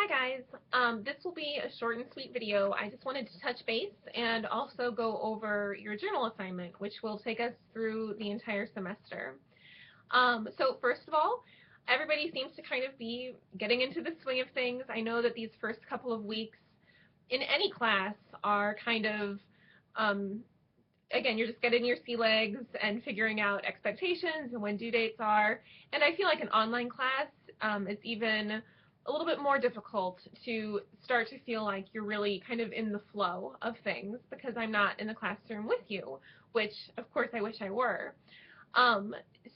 Hi guys, this will be a short and sweet video. I just wanted to touch base and also go over your journal assignment, which will take us through the entire semester. So first of all, everybody seems to kind of be getting into the swing of things. I know that these first couple of weeks in any class are kind of, again, you're just getting your sea legs and figuring out expectations and when due dates are. And I feel like an online class is even a little bit more difficult to start to feel like you're really kind of in the flow of things because I'm not in the classroom with you, which of course I wish I were.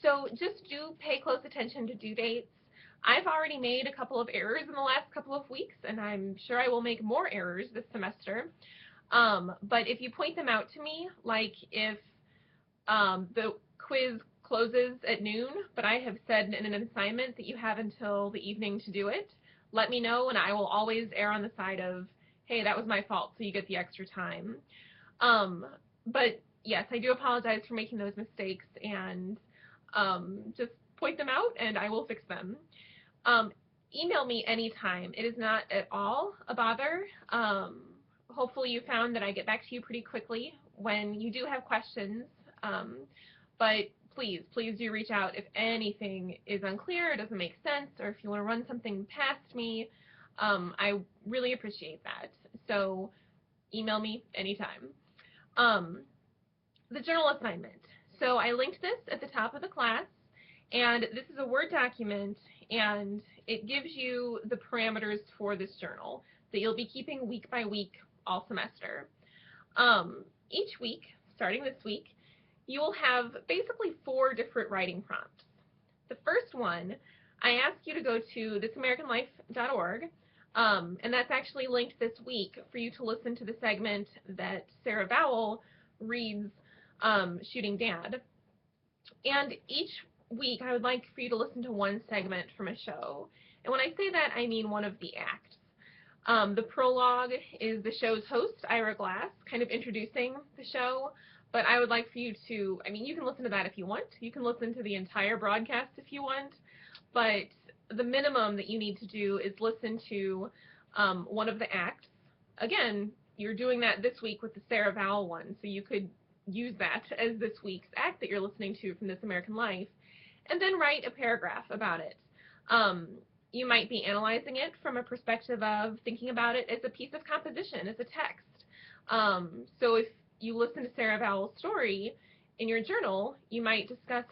So just do pay close attention to due dates. I've already made a couple of errors in the last couple of weeks, and I'm sure I will make more errors this semester. But if you point them out to me, like if the quiz closes at noon, but I have said in an assignment that you have until the evening to do it, let me know, and I will always err on the side of, hey, that was my fault, so you get the extra time. But yes, I do apologize for making those mistakes, and just point them out, and I will fix them. Email me anytime. It is not at all a bother. Hopefully you found that I get back to you pretty quickly when you do have questions. But please do reach out if anything is unclear, or doesn't make sense, or if you want to run something past me. I really appreciate that. So email me anytime. The journal assignment. So I linked this at the top of the class, and this is a Word document, and it gives you the parameters for this journal that you'll be keeping week by week all semester. Each week, starting this week, you will have basically 4 different writing prompts. The first one, I ask you to go to thisamericanlife.org, and that's actually linked this week for you to listen to the segment that Sarah Vowell reads, Shooting Dad. And each week, I would like for you to listen to one segment from a show. And when I say that, I mean one of the acts. The prologue is the show's host, Ira Glass, kind of introducing the show. But I would like for you to, I mean, you can listen to that if you want. You can listen to the entire broadcast if you want. But the minimum that you need to do is listen to one of the acts. Again, you're doing that this week with the Sarah Vowell one, so you could use that as this week's act that you're listening to from This American Life, and then write a paragraph about it. You might be analyzing it from a perspective of thinking about it as a piece of composition, as a text. So if you listen to Sarah Vowell's story in your journal, you might discuss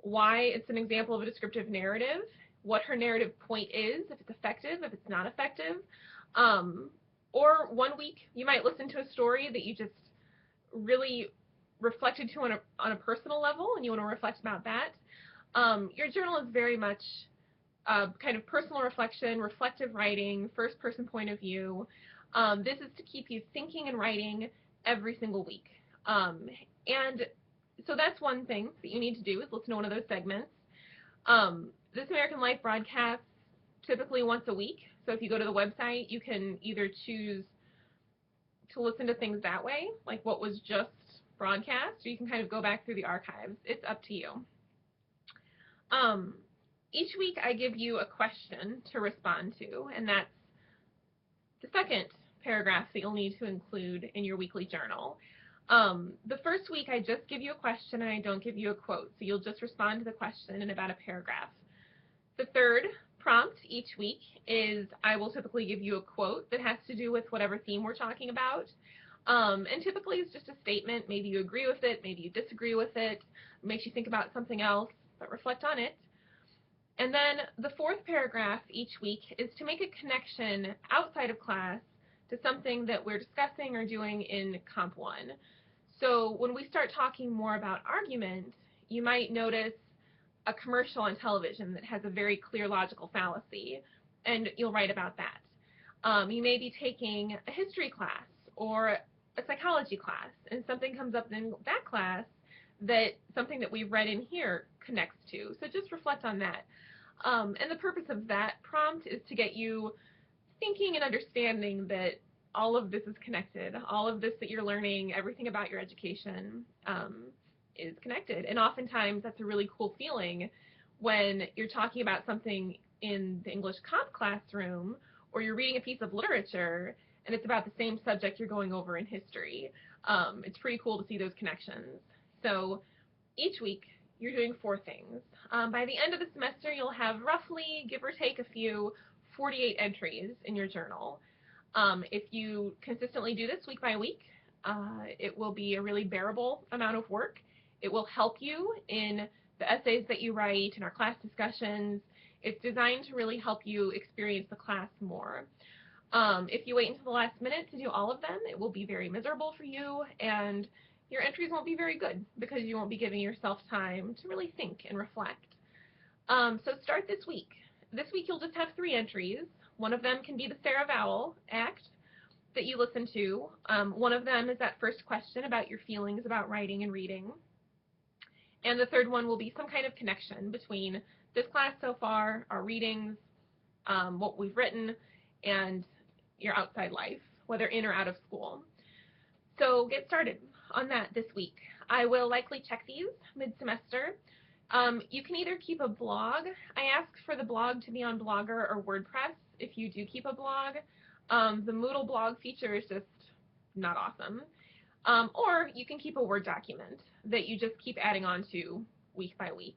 why it's an example of a descriptive narrative, what her narrative point is, if it's effective, if it's not effective. Or one week, you might listen to a story that you just really reflected to on a personal level, and you want to reflect about that. Your journal is very much kind of personal reflection, reflective writing, first-person point of view. This is to keep you thinking and writing every single week. And so that's one thing that you need to do, is listen to one of those segments. This American Life broadcasts typically once a week. So if you go to the website, you can either choose to listen to things that way, like what was just broadcast, or you can kind of go back through the archives. It's up to you. Each week I give you a question to respond to, and that's the second paragraph that you'll need to include in your weekly journal. The first week I just give you a question and I don't give you a quote, so you'll just respond to the question in about a paragraph. The third prompt each week is I will typically give you a quote that has to do with whatever theme we're talking about. And typically it's just a statement. Maybe you agree with it, maybe you disagree with it, makes you think about something else, but reflect on it. And then the fourth paragraph each week is to make a connection outside of class to something that we're discussing or doing in Comp 1. So when we start talking more about argument, you might notice a commercial on television that has a very clear logical fallacy, and you'll write about that. You may be taking a history class or a psychology class, and something comes up in that class that something that we've read in here connects to. So just reflect on that. And the purpose of that prompt is to get you thinking and understanding that all of this is connected. All of this that you're learning, everything about your education is connected. And oftentimes that's a really cool feeling when you're talking about something in the English comp classroom, or you're reading a piece of literature and it's about the same subject you're going over in history. It's pretty cool to see those connections. So each week you're doing 4 things. By the end of the semester, you'll have roughly, give or take a few, 48 entries in your journal. If you consistently do this week by week, it will be a really bearable amount of work. It will help you in the essays that you write, in our class discussions. It's designed to really help you experience the class more. If you wait until the last minute to do all of them, it will be very miserable for you, and your entries won't be very good because you won't be giving yourself time to really think and reflect. So start this week. This week you'll just have 3 entries. One of them can be the Sarah Vowell Act that you listen to. One of them is that first question about your feelings about writing and reading. And the third one will be some kind of connection between this class so far, our readings, what we've written, and your outside life, whether in or out of school. So get started on that this week. I will likely check these mid-semester. You can either keep a blog. I ask for the blog to be on Blogger or WordPress if you do keep a blog. The Moodle blog feature is just not awesome. Or you can keep a Word document that you just keep adding on to week by week.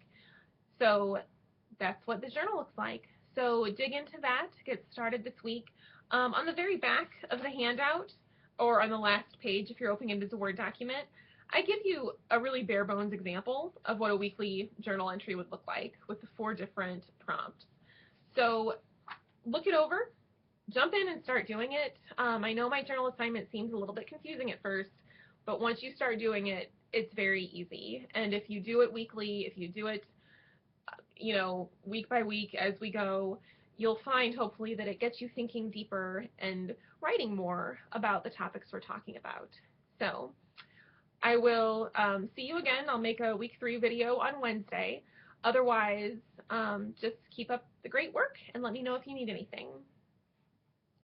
So that's what the journal looks like. So dig into that, get started this week. On the very back of the handout, or on the last page if you're opening it as a Word document, I give you a really bare bones example of what a weekly journal entry would look like with the 4 different prompts. So look it over, jump in and start doing it. I know my journal assignment seems a little bit confusing at first, but once you start doing it, it's very easy. And if you do it weekly, if you do it, week by week as we go, you'll find hopefully that it gets you thinking deeper and writing more about the topics we're talking about. So I will see you again. I'll make a week 3 video on Wednesday. Otherwise, just keep up the great work and let me know if you need anything.